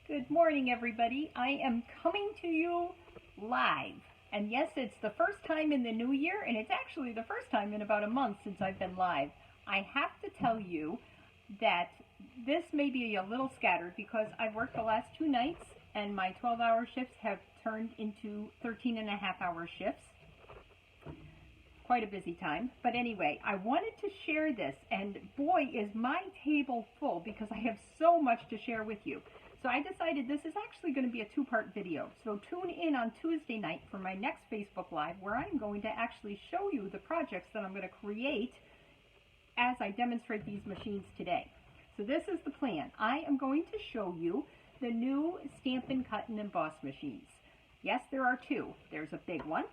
Good morning, everybody. I am coming to you live. And yes, it's the first time in the new year, and it's actually the first time in about a month since I've been live. I have to tell you that this may be a little scattered because I've worked the last 2 nights, and my 12-hour shifts have turned into 13.5-hour shifts. Quite a busy time. But anyway, I wanted to share this, and boy, is my table full because I have so much to share with you. So I decided this is actually going to be a 2-part video. So tune in on Tuesday night for my next Facebook Live where I'm going to actually show you the projects that I'm going to create as I demonstrate these machines today. So this is the plan. I am going to show you the new Stampin' Cut and Emboss machines. Yes, there are 2. There's a big one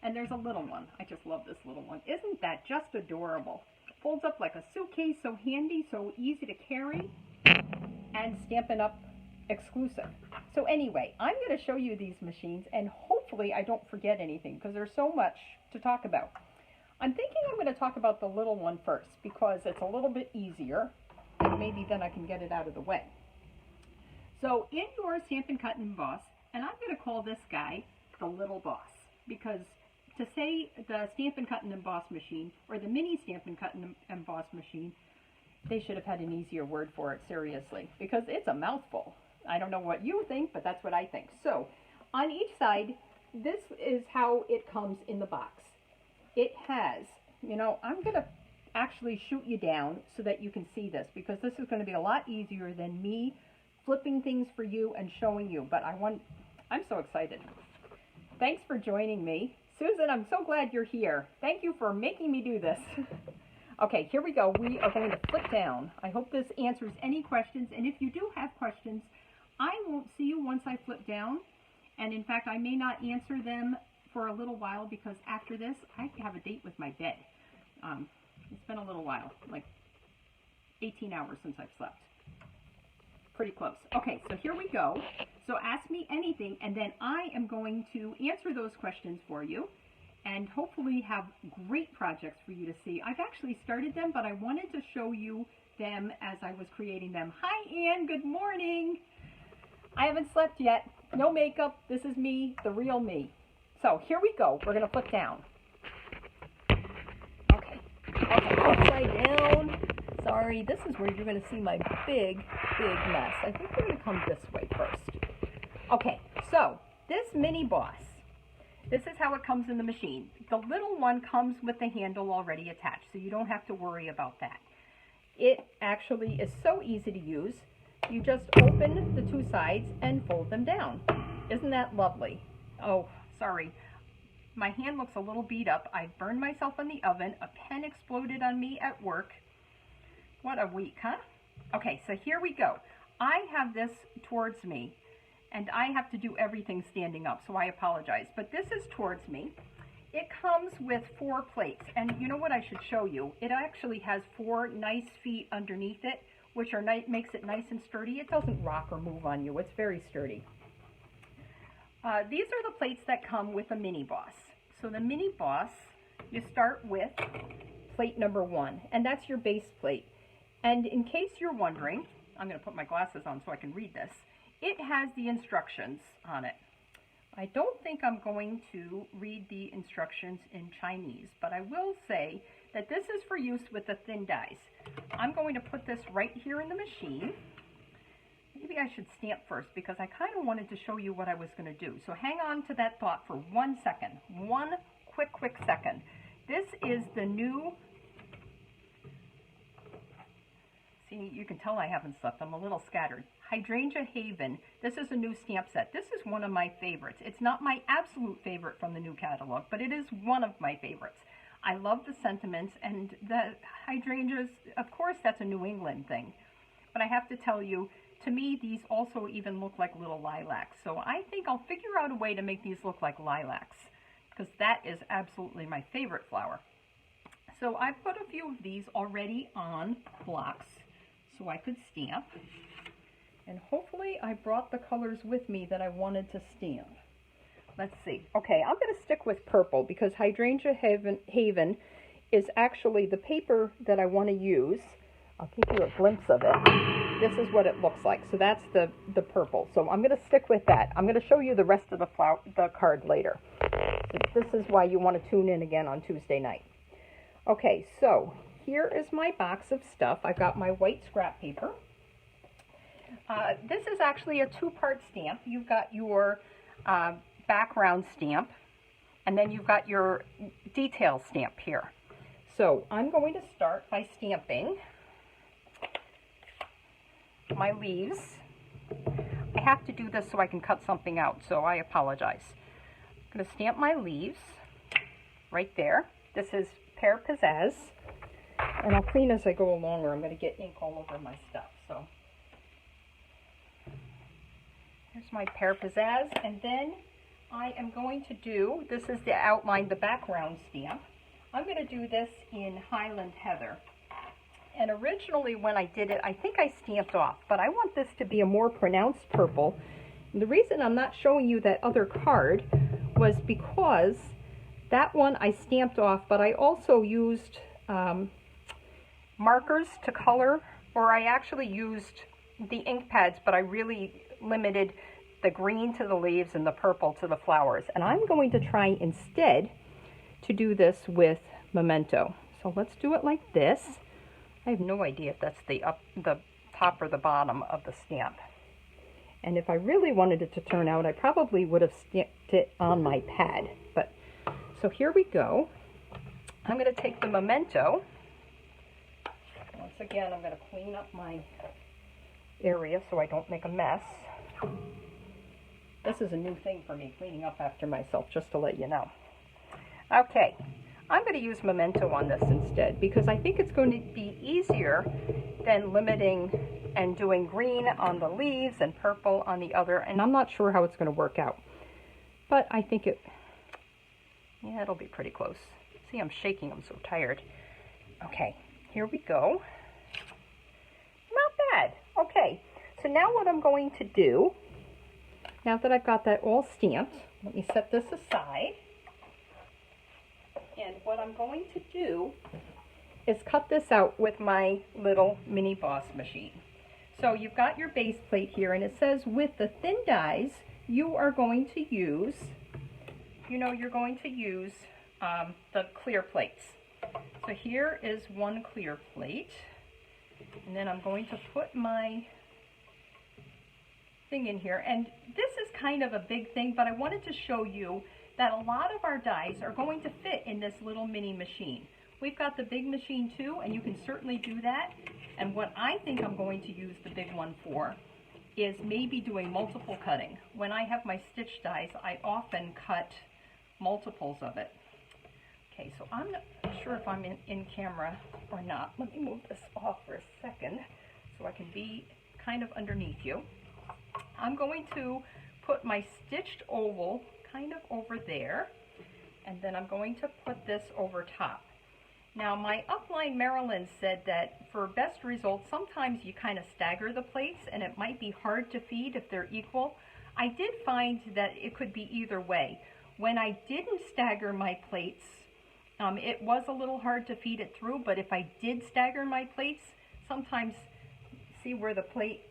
and there's a little one. I just love this little one. Isn't that just adorable? Folds up like a suitcase, so handy, so easy to carry, and Stampin' Up! Exclusive. So anyway, I'm going to show you these machines, and hopefully I don't forget anything because there's so much to talk about. I'm thinking I'm going to talk about the little one first because it's a little bit easier, and maybe then I can get it out of the way. So in your Stampin' Cut and Emboss, and I'm going to call this guy the Little Boss, because to say the Stampin' Cut and Emboss machine or the mini Stampin' Cut and Emboss machine, they should have had an easier word for it, seriously, because it's a mouthful. I don't know what you think, but that's what I think. So on each side, this is how it comes in the box. It has, I'm going to actually shoot you down so that you can see this, because this is going to be a lot easier than me flipping things for you and showing you. But I'm so excited. Thanks for joining me. Susan, I'm so glad you're here. Thank you for making me do this. Okay, here we go. We are going to flip down. I hope this answers any questions. And if you do have questions, I won't see you once I flip down. And in fact, I may not answer them for a little while because after this, I have a date with my bed. It's been a little while, like 18 hours since I've slept. Pretty close. Okay, so here we go. So ask me anything, and then I am going to answer those questions for you and hopefully have great projects for you to see. I've actually started them, but I wanted to show you them as I was creating them. Hi, Anne. Good morning. I haven't slept yet. No makeup. This is me, the real me. So here we go. We're going to flip down. Okay, upside down. Sorry, this is where you're going to see my big mess. I think we're going to come this way first. Okay, so this mini boss, this is how it comes in the machine. The little one comes with the handle already attached, so you don't have to worry about that. It actually is so easy to use. You just open the 2 sides and fold them down. Isn't that lovely? Oh, sorry. My hand looks a little beat up. I burned myself in the oven. A pen exploded on me at work. What a week, huh? Okay, so here we go. I have this towards me, and I have to do everything standing up, so I apologize. But this is towards me. It comes with 4 plates, and you know what I should show you? It actually has 4 nice feet underneath it, which are makes it nice and sturdy. It doesn't rock or move on you. It's very sturdy. These are the plates that come with a mini boss. So the mini boss, you start with plate number 1, and that's your base plate. And in case you're wondering, I'm going to put my glasses on so I can read this. It has the instructions on it. I don't think I'm going to read the instructions in Chinese, but I will say that this is for use with the thin dies. I'm going to put this right here in the machine. Maybe I should stamp first because I kind of wanted to show you what I was going to do. So hang on to that thought for 1 second. One quick second. This is the new... See, you can tell I haven't slept. I'm a little scattered. Hydrangea Haven. This is a new stamp set. This is one of my favorites. It's not my absolute favorite from the new catalog, but it is one of my favorites. I love the sentiments, and the hydrangeas, of course, that's a New England thing. But I have to tell you, to me, these also even look like little lilacs. So I think I'll figure out a way to make these look like lilacs, because that is absolutely my favorite flower. So I put a few of these already on blocks so I could stamp. And hopefully I brought the colors with me that I wanted to stamp. Let's see. Okay, I'm going to stick with purple because Hydrangea Haven is actually the paper that I want to use. I'll give you a glimpse of it. this is what it looks like. So that's the purple. So I'm going to stick with that. I'm going to show you the rest of the card later. So this is why you want to tune in again on Tuesday night. Okay, so here is my box of stuff. I've got my white scrap paper. This is actually a two-part stamp. You've got your background stamp, and then you've got your detail stamp here. So I'm going to start by stamping my leaves. I have to do this so I can cut something out, so I apologize. I'm going to stamp my leaves right there. This is Pear Pizzazz, and I'll clean as I go along or I'm going to get ink all over my stuff. So here's my Pear Pizzazz, and then I am going to do, this is the outline, the background stamp. I'm going to do this in Highland Heather. And originally when I did it, I think I stamped off, but I want this to be a more pronounced purple. And the reason I'm not showing you that other card was because that one I stamped off, but I also used markers to color, or I actually used the ink pads, but I really limited the green to the leaves and the purple to the flowers. And I'm going to try instead to do this with Memento. So let's do it like this. I have no idea if that's the top or the bottom of the stamp. And if I really wanted it to turn out, I probably would have stamped it on my pad. But so here we go. I'm going to take the Memento. Once again, I'm going to clean up my area so I don't make a mess. This is a new thing for me, cleaning up after myself, just to let you know. Okay, I'm going to use Memento on this instead because I think it's going to be easier than limiting and doing green on the leaves and purple on the other, and I'm not sure how it's going to work out. But I think yeah, it'll be pretty close. See, I'm shaking, I'm so tired. Okay, here we go. Not bad. Okay, so now what I'm going to do, now that I've got that all stamped, let me set this aside. And what I'm going to do is cut this out with my little mini boss machine. So you've got your base plate here, and it says with the thin dies, you are going to use, you're going to use the clear plates. So here is one clear plate, and then I'm going to put my thing in here. And this is kind of a big thing, but I wanted to show you that a lot of our dies are going to fit in this little mini machine. We've got the big machine too, and you can certainly do that. And what I think I'm going to use the big one for is maybe doing multiple cutting. When I have my stitch dies, I often cut multiples of it. Okay, so I'm not sure if I'm in camera or not. Let me move this off for a second so I can be kind of underneath you. I'm going to put my stitched oval kind of over there, and then I'm going to put this over top. Now my upline Marilyn said that for best results, sometimes you kind of stagger the plates and it might be hard to feed if they're equal. I did find that it could be either way. When I didn't stagger my plates, it was a little hard to feed it through, but if I did stagger my plates, sometimes, see where the plate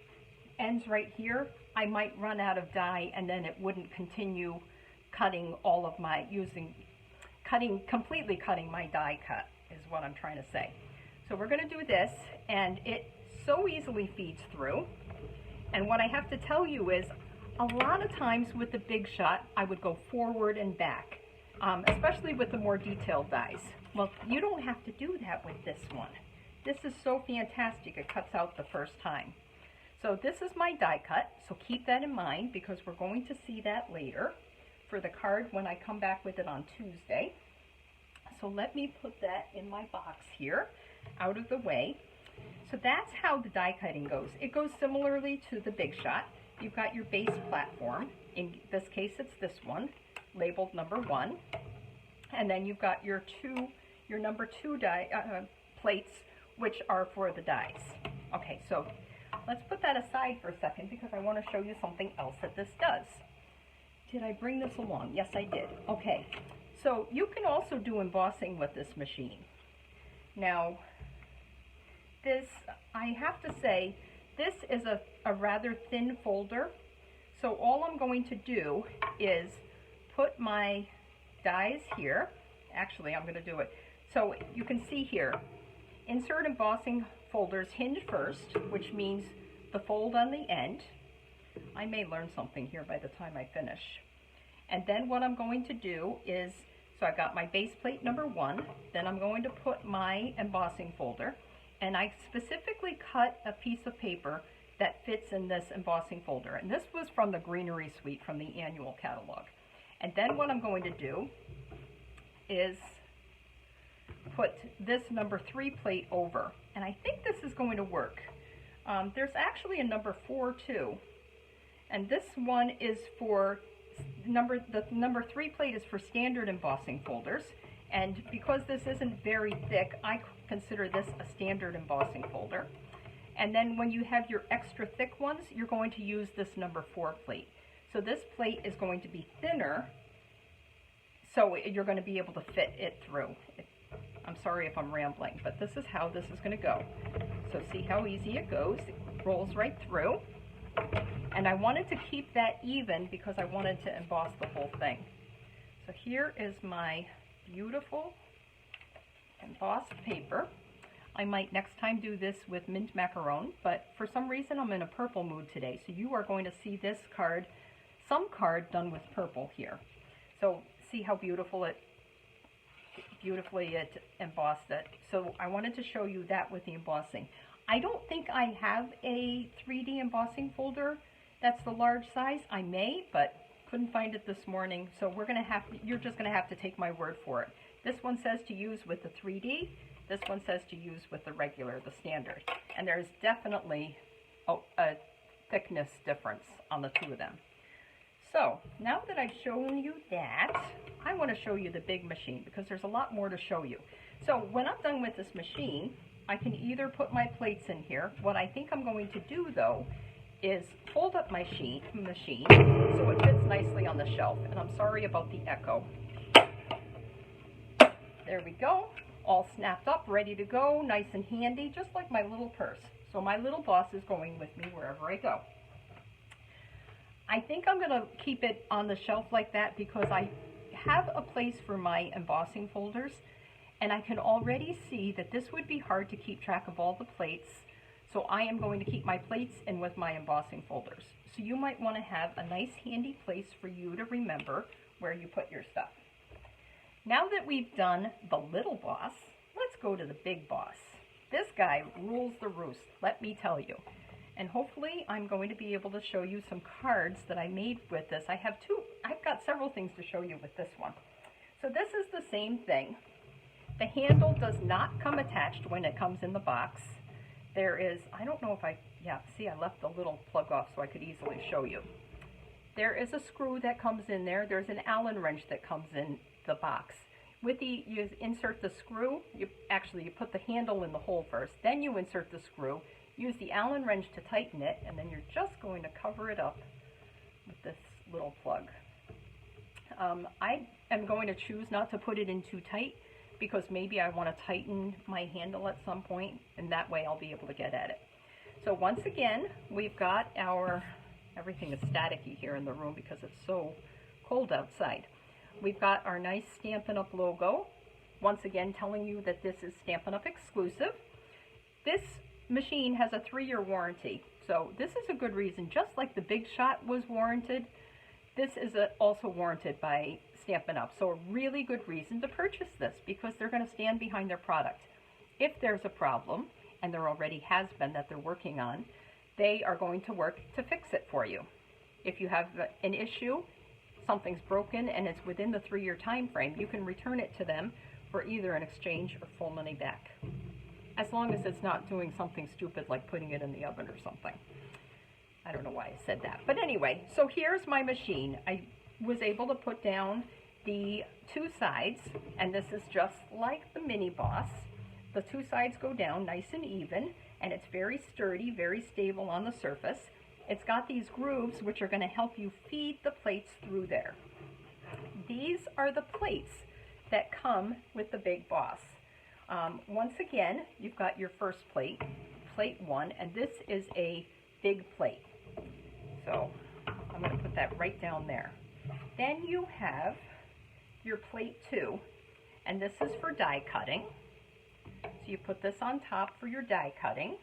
ends right here, I might run out of die and then it wouldn't continue cutting all of my, completely cutting my die cut is what I'm trying to say. So we're going to do this, and it so easily feeds through. And what I have to tell you is, a lot of times with the Big Shot, I would go forward and back, especially with the more detailed dies. Well, you don't have to do that with this one. This is so fantastic, it cuts out the first time. So this is my die cut, so keep that in mind because we're going to see that later for the card when I come back with it on Tuesday. So let me put that in my box here, out of the way. So that's how the die cutting goes. It goes similarly to the Big Shot. You've got your base platform. In this case, it's this one, labeled number 1. And then you've got your number 2 die plates, which are for the dies. Okay, so let's put that aside for a second because I want to show you something else that this does. Did I bring this along? Yes, I did. Okay, so you can also do embossing with this machine. Now, this, I have to say This is a rather thin folder, so all I'm going to do is put my dies here. Actually, I'm going to do it. So you can see here, insert embossing folders hinge first, which means the fold on the end. I may learn something here by the time I finish. And then what I'm going to do is, so I got my base plate number 1, then I'm going to put my embossing folder, and I specifically cut a piece of paper that fits in this embossing folder. And this was from the Greenery Suite from the annual catalog. And then what I'm going to do is put this number 3 plate over. And I think this is going to work. There's actually a number 4 too. And this one is for the number 3 plate is for standard embossing folders. And because this isn't very thick, I consider this a standard embossing folder. And then when you have your extra thick ones, you're going to use this number 4 plate. So this plate is going to be thinner, so you're going to be able to fit it through. I'm sorry if I'm rambling, but this is how this is going to go. So see how easy it goes. It rolls right through. And I wanted to keep that even because I wanted to emboss the whole thing. So here is my beautiful embossed paper. I might next time do this with mint macaron, but for some reason I'm in a purple mood today. So you are going to see this card, some card done with purple here. So see how beautifully it embossed it. So I wanted to show you that with the embossing. I don't think I have a 3D embossing folder that's the large size. I may, but couldn't find it this morning. So you're just gonna have to take my word for it. This one says to use with the 3D. This one says to use with the regular, the standard. And there's definitely a thickness difference on the two of them. So now that I've shown you that, I want to show you the big machine because there's a lot more to show you. So when I'm done with this machine, I can either put my plates in here. What I think I'm going to do though is fold up my machine so it fits nicely on the shelf. And I'm sorry about the echo. There we go. All snapped up, ready to go, nice and handy, just like my little purse. So my little boss is going with me wherever I go. I think I'm going to keep it on the shelf like that because I have a place for my embossing folders, and I can already see that this would be hard to keep track of all the plates, so I am going to keep my plates in with my embossing folders. So you might want to have a nice handy place for you to remember where you put your stuff. Now that we've done the little boss, let's go to the big boss. This guy rules the roost, let me tell you. And hopefully I'm going to be able to show you some cards that I made with this. I've got several things to show you with this one. So this is the same thing. The handle does not come attached when it comes in the box. There is, I don't know if see I left the little plug off so I could easily show you. There is a screw that comes in there. There's an Allen wrench that comes in the box. You insert the screw, you put the handle in the hole first, then you insert the screw, use the Allen wrench to tighten it, and then you're just going to cover it up with this little plug. I am going to choose not to put it in too tight because maybe I want to tighten my handle at some point, and that way I'll be able to get at it. So once again, we've got everything is staticky here in the room because it's so cold outside. We've got our nice Stampin' Up! Logo, once again telling you that this is Stampin' Up! Exclusive. This machine has a 3-year warranty, so this is a good reason. Just like the Big Shot was warranted, this is also warranted by Stampin' Up! So a really good reason to purchase this because they're going to stand behind their product. If there's a problem, and there already has been that they're working on, they are going to work to fix it for you. If you have an issue, something's broken, and it's within the 3-year time frame, you can return it to them for either an exchange or full money back. As long as it's not doing something stupid like putting it in the oven or something. I don't know why I said that. But anyway, so here's my machine. I was able to put down the 2 sides, and this is just like the mini boss. The 2 sides go down nice and even, and it's very sturdy, very stable on the surface. It's got these grooves which are going to help you feed the plates through there. These are the plates that come with the big boss. Once again, you've got your first plate, plate 1, and this is a big plate. So I'm going to put that right down there. Then you have your plate 2, and this is for die cutting. So you put this on top for your die cutting.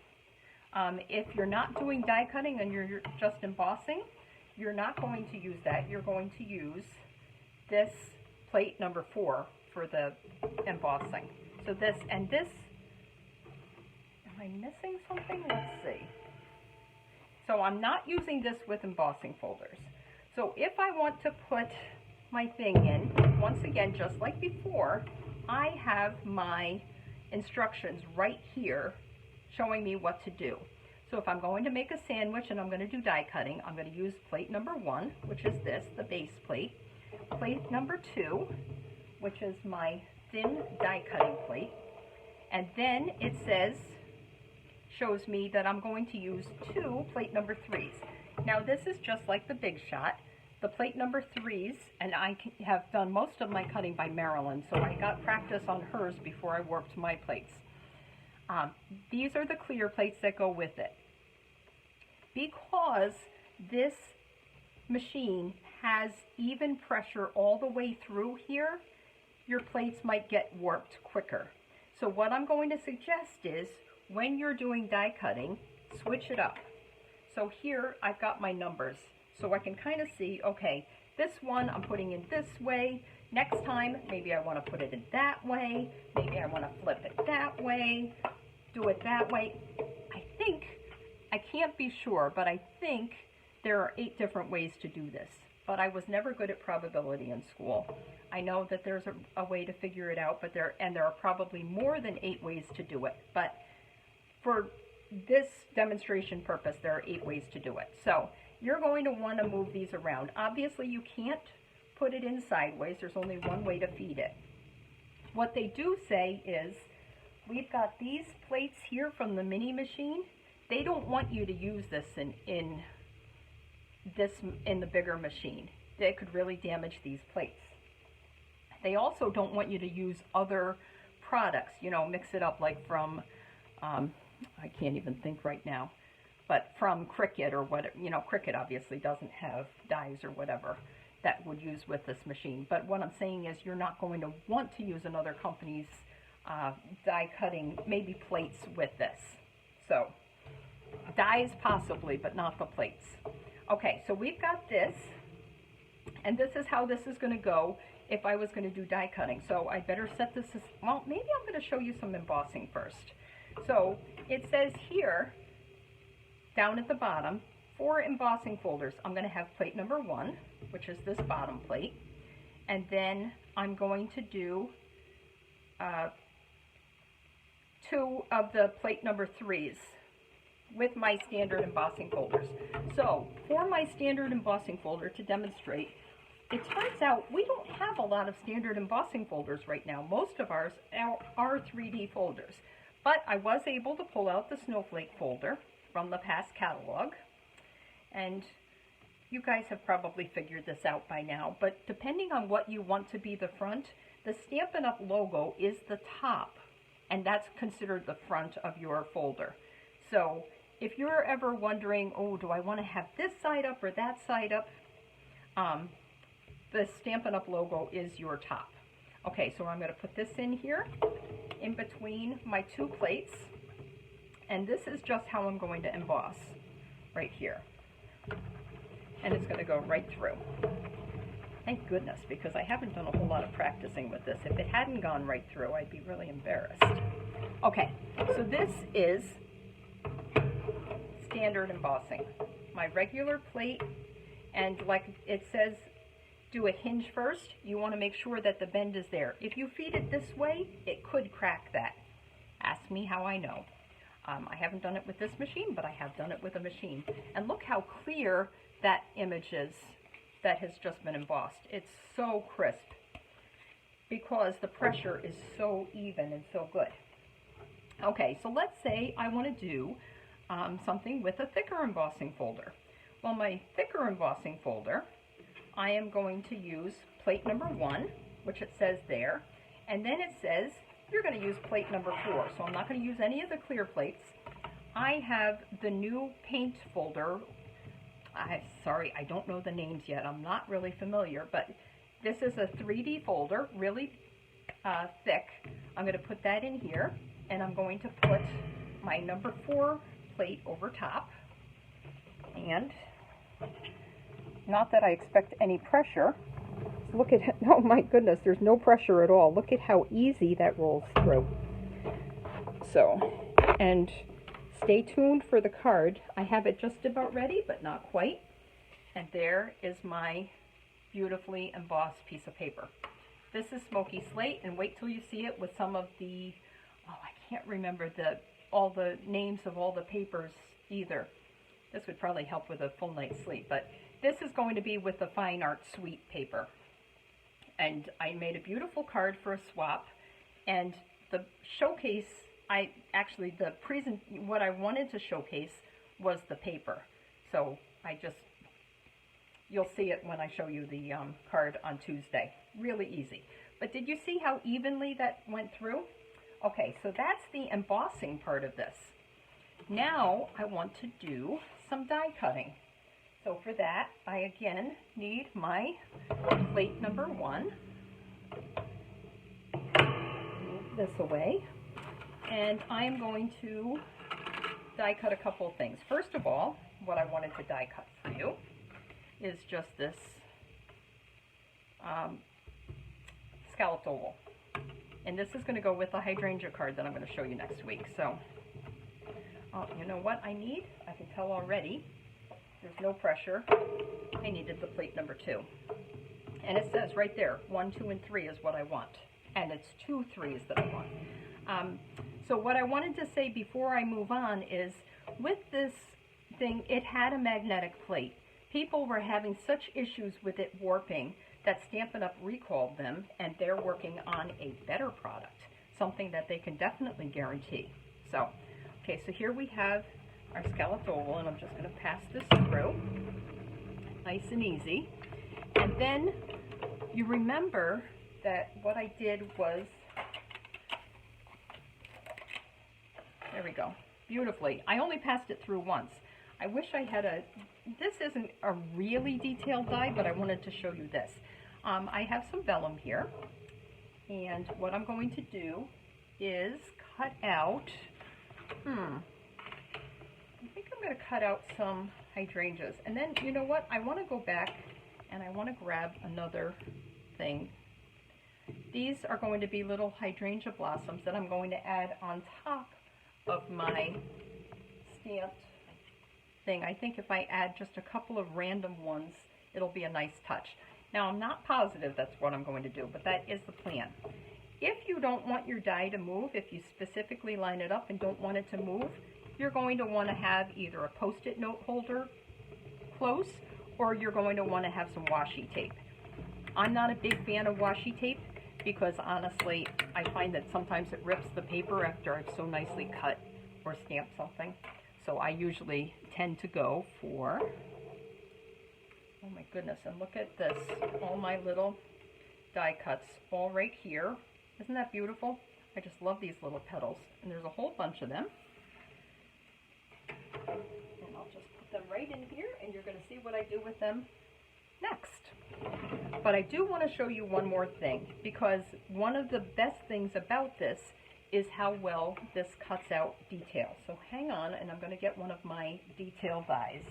If you're not doing die cutting and you're just embossing, you're not going to use that. You're going to use this plate number 4 for the embossing. So this and this, am I missing something? Let's see. So I'm not using this with embossing folders. So if I want to put my thing in, once again, just like before, I have my instructions right here showing me what to do. So if I'm going to make a sandwich and I'm going to do die cutting, I'm going to use plate number 1, which is this, the base plate. Plate number 2, which is my thin die cutting plate. And then it says, shows me that I'm going to use 2 plate number 3s. Now this is just like the Big Shot. The plate number 3s, and I have done most of my cutting by Marilyn, so I got practice on hers before I warped my plates. These are the clear plates that go with it. Because this machine has even pressure all the way through here, your plates might get warped quicker. So what I'm going to suggest is, when you're doing die cutting, switch it up. So here I've got my numbers, so I can kind of see, okay, this one I'm putting in this way. Next time, maybe I want to put it in that way. Maybe I want to flip it that way. Do it that way. I can't be sure, but I think there are 8 different ways to do this. But I was never good at probability in school. I know that there's a way to figure it out, but there are probably more than 8 ways to do it. But for this demonstration purpose, there are 8 ways to do it. So you're going to want to move these around. Obviously, you can't put it in sideways. There's only one way to feed it. What they do say is, we've got these plates here from the mini machine. They don't want you to use this in the bigger machine. They could really damage these plates. They also don't want you to use other products, you know, mix it up like from, I can't even think right now, but from Cricut or what, you know, Cricut obviously doesn't have dies or whatever that would use with this machine. But what I'm saying is, you're not going to want to use another company's die cutting, maybe plates with this. So dies possibly, but not the plates. Okay, so we've got this, and this is how this is going to go if I was going to do die cutting. So I better set this as, well, maybe I'm going to show you some embossing first. So it says here, down at the bottom, 4 embossing folders. I'm going to have plate number 1, which is this bottom plate, and then I'm going to do 2 of the plate number 3s with my standard embossing folders. So for my standard embossing folder, to demonstrate, it turns out we don't have a lot of standard embossing folders right now. Most of ours are 3D folders, but I was able to pull out the snowflake folder from the past catalog, and you guys have probably figured this out by now, but depending on what you want to be the front, the Stampin' Up! Logo is the top, and that's considered the front of your folder. So if you're ever wondering, oh, do I want to have this side up or that side up, the Stampin' Up! Logo is your top. Okay, so I'm going to put this in here, in between my 2 plates, and this is just how I'm going to emboss, right here. And it's going to go right through. Thank goodness, because I haven't done a whole lot of practicing with this. If it hadn't gone right through, I'd be really embarrassed. Okay, so this is standard embossing. My regular plate, and like it says, do a hinge first. You want to make sure that the bend is there. If you feed it this way, it could crack that. Ask me how I know. I haven't done it with this machine, but I have done it with a machine. And look how clear that image is that has just been embossed. It's so crisp because the pressure is so even and so good. Okay, so let's say I want to do something with a thicker embossing folder. Well, my thicker embossing folder, I am going to use plate number 1, which it says there, and then it says you're going to use plate number 4. So I'm not going to use any of the clear plates. I have the new paint folder. Sorry, I don't know the names yet. I'm not really familiar, but this is a 3D folder, really thick. I'm going to put that in here, and I'm going to put my number 4 plate over top. And not that I expect any pressure. Look at, oh my goodness, there's no pressure at all. Look at how easy that rolls through. So, and stay tuned for the card. I have it just about ready, but not quite. And there is my beautifully embossed piece of paper. This is Smoky Slate, and wait till you see it with some of the, oh, I can't remember all the names of all the papers either. This would probably help with a full night's sleep, but this is going to be with the Fine Art Suite paper. And I made a beautiful card for a swap, and the showcase, what I wanted to showcase was the paper. So you'll see it when I show you the card on Tuesday. Really easy. But did you see how evenly that went through? Okay, so that's the embossing part of this. Now I want to do some die cutting. So for that, I again need my plate number 1. Move this away. And I am going to die cut a couple of things. First of all, what I wanted to die cut for you is just this scalloped oval. And this is going to go with the hydrangea card that I'm going to show you next week. So, you know what I need? I can tell already. There's no pressure. I needed the plate number 2. And it says right there, 1, 2, and 3 is what I want. And it's 2 3s that I want. So what I wanted to say before I move on is, with this thing, it had a magnetic plate. People were having such issues with it warping that Stampin' Up! Recalled them, and they're working on a better product, something that they can definitely guarantee. So, okay, so here we have our scalloped oval, and I'm just going to pass this through, nice and easy. And then you remember that what I did was, there we go, beautifully. I only passed it through once. I wish I had this isn't a really detailed die, but I wanted to show you this. I have some vellum here, and what I'm going to do is cut out, I think I'm going to cut out some hydrangeas. And then, you know what, I want to go back and I want to grab another thing. These are going to be little hydrangea blossoms that I'm going to add on top of my stamped thing. I think if I add just a couple of random ones, it'll be a nice touch. Now, I'm not positive that's what I'm going to do, but that is the plan. If you don't want your die to move, if you specifically line it up and don't want it to move, you're going to want to have either a Post-it note holder close, or you're going to want to have some washi tape. I'm not a big fan of washi tape because, honestly, I find that sometimes it rips the paper after I've so nicely cut or stamped something. So I usually tend to go for, oh my goodness, and look at this, all my little die cuts all right here. Isn't that beautiful? I just love these little petals, and there's a whole bunch of them. And I'll just put them right in here, and you're going to see what I do with them next. But I do want to show you one more thing, because one of the best things about this is how well this cuts out detail. So hang on, and I'm going to get one of my detail dies.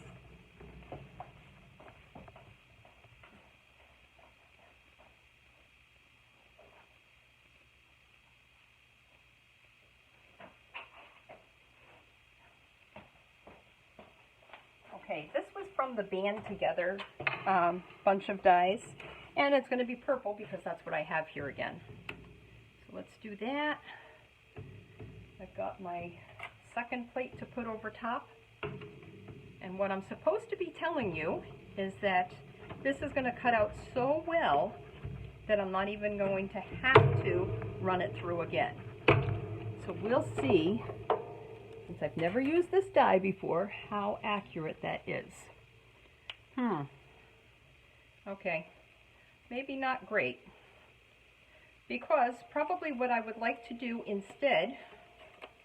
Okay, this was from the Band Together bunch of dies, and it's going to be purple because that's what I have here again. So let's do that. I've got my second plate to put over top, and what I'm supposed to be telling you is that this is going to cut out so well that I'm not even going to have to run it through again. So we'll see, since I've never used this die before, how accurate that is. Okay, maybe not great, because probably what I would like to do instead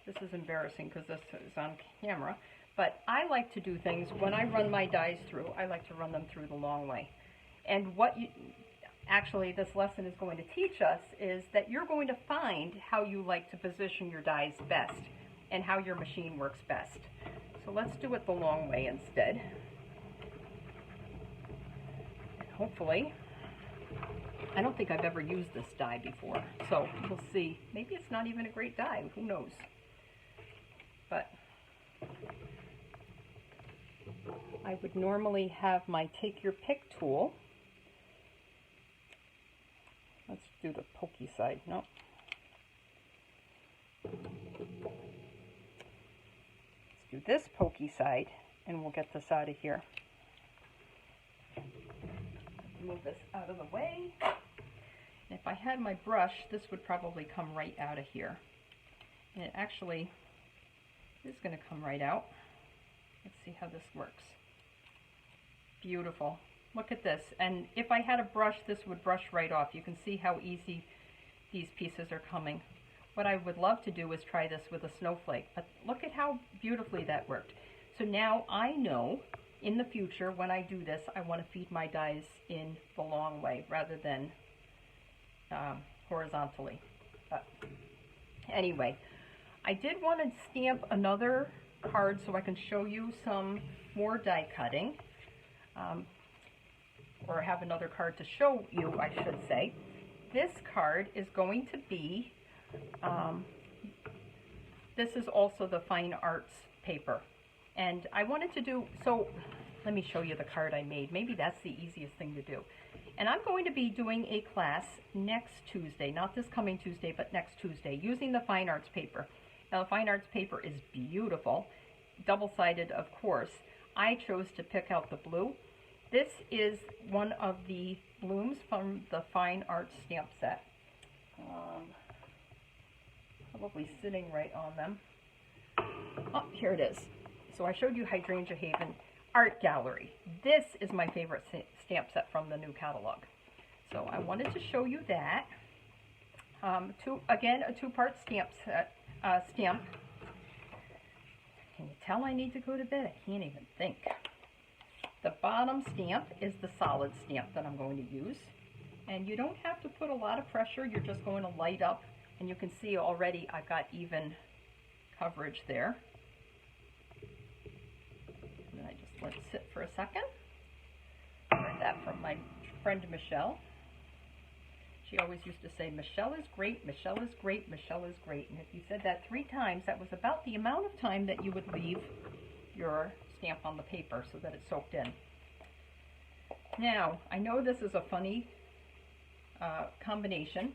This is embarrassing because this is on camera, but I like to do things, when I run my dies through, I like to run them through the long way. And what you, actually this lesson is going to teach us is that you're going to find how you like to position your dies best and how your machine works best. So let's do it the long way instead. And hopefully, I don't think I've ever used this die before, so we'll see. Maybe it's not even a great die, who knows? But I would normally have my take your pick tool. Let's do the pokey side. No. Let's do this pokey side, and we'll get this out of here. Move this out of the way. And if I had my brush, this would probably come right out of here. And it actually is going to come right out. Let's see how this works. Beautiful. Look at this. And if I had a brush, this would brush right off. You can see how easy these pieces are coming. What I would love to do is try this with a snowflake, but look at how beautifully that worked. So now I know in the future when I do this, I want to feed my dies in the long way rather than horizontally. But anyway, I did want to stamp another card so I can show you some more die cutting, or have another card to show you, I should say. This card is going to be, this is also the fine arts paper. And I wanted to do, so let me show you the card I made. Maybe that's the easiest thing to do. And I'm going to be doing a class next Tuesday, not this coming Tuesday, but next Tuesday, using the fine arts paper. Now, the fine arts paper is beautiful, double-sided, of course. I chose to pick out the blue. This is one of the blooms from the fine arts stamp set. Probably sitting right on them. Oh, here it is. So I showed you Hydrangea Haven Art Gallery. This is my favorite stamp set from the new catalog. So I wanted to show you that. Again, a two-part stamp set. Stamp. Can you tell I need to go to bed? I can't even think. The bottom stamp is the solid stamp that I'm going to use. And you don't have to put a lot of pressure. You're just going to light up. And you can see already I've got even coverage there. And I just let it sit for a second. I heard that from my friend Michelle. She always used to say, Michelle is great, Michelle is great, Michelle is great. And if you said that 3 times, that was about the amount of time that you would leave your stamp on the paper so that it soaked in. Now, I know this is a funny combination,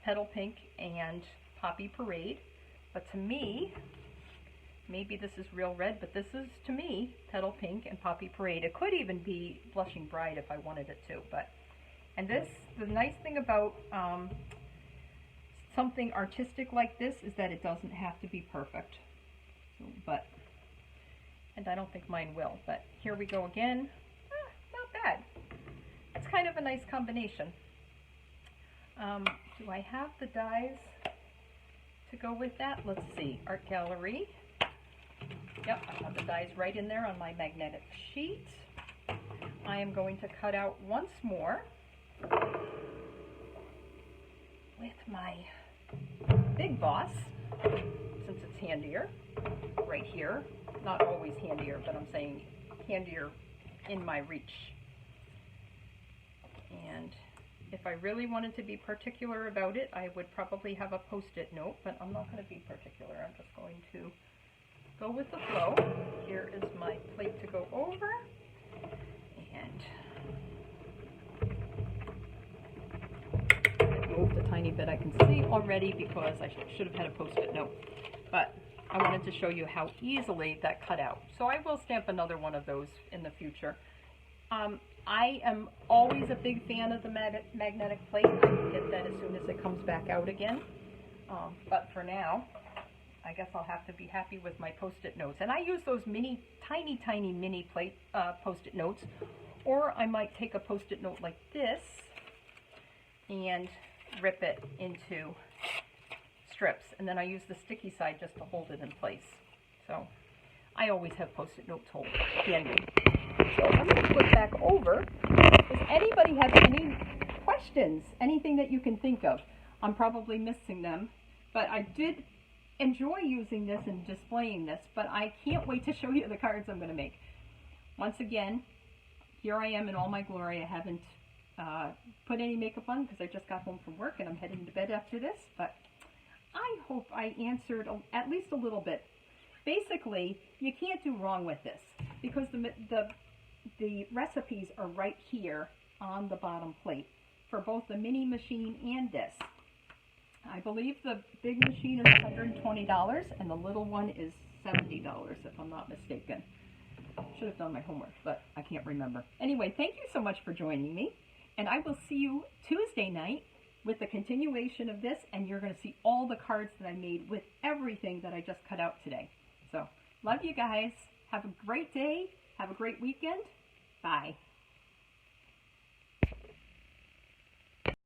Petal Pink and Poppy Parade, but to me, maybe this is Real Red, but this is, to me, Petal Pink and Poppy Parade. It could even be Blushing Bride if I wanted it to, but, and this, the nice thing about something artistic like this is that it doesn't have to be perfect, so, but, and I don't think mine will, but here we go again. Not bad. It's kind of a nice combination. Do I have the dies to go with that? Let's see. Art Gallery. Yep, I have the dies right in there on my magnetic sheet. I am going to cut out once more with my Big Boss, since it's handier, right here. Not always handier, but I'm saying handier in my reach. And if I really wanted to be particular about it, I would probably have a post-it note, but I'm not going to be particular. I'm just going to go with the flow. Here is my plate to go over. And I moved a tiny bit I can see already because I should have had a post-it note. But I wanted to show you how easily that cut out. So I will stamp another one of those in the future. I am always a big fan of the magnetic plate. I can get that as soon as it comes back out again. But for now, I guess I'll have to be happy with my post-it notes. And I use those mini, tiny mini plate post-it notes. Or I might take a post-it note like this and rip it into strips, and then I use the sticky side just to hold it in place. So I always have Post-it notes handy. So I'm going to flip back over. Does anybody have any questions? Anything that you can think of? I'm probably missing them, but I did enjoy using this and displaying this, but I can't wait to show you the cards I'm going to make. Once again, here I am in all my glory. I haven't put any makeup on because I just got home from work and I'm heading to bed after this, but I hope I answered at least a little bit. Basically, you can't do wrong with this because the recipes are right here on the bottom plate for both the mini machine and this. I believe the big machine is $120 and the little one is $70 if I'm not mistaken. Should have done my homework, but I can't remember. Anyway, thank you so much for joining me, and I will see you Tuesday night with the continuation of this, and you're going to see all the cards that I made with everything that I just cut out today. So, love you guys. Have a great day. Have a great weekend. Bye.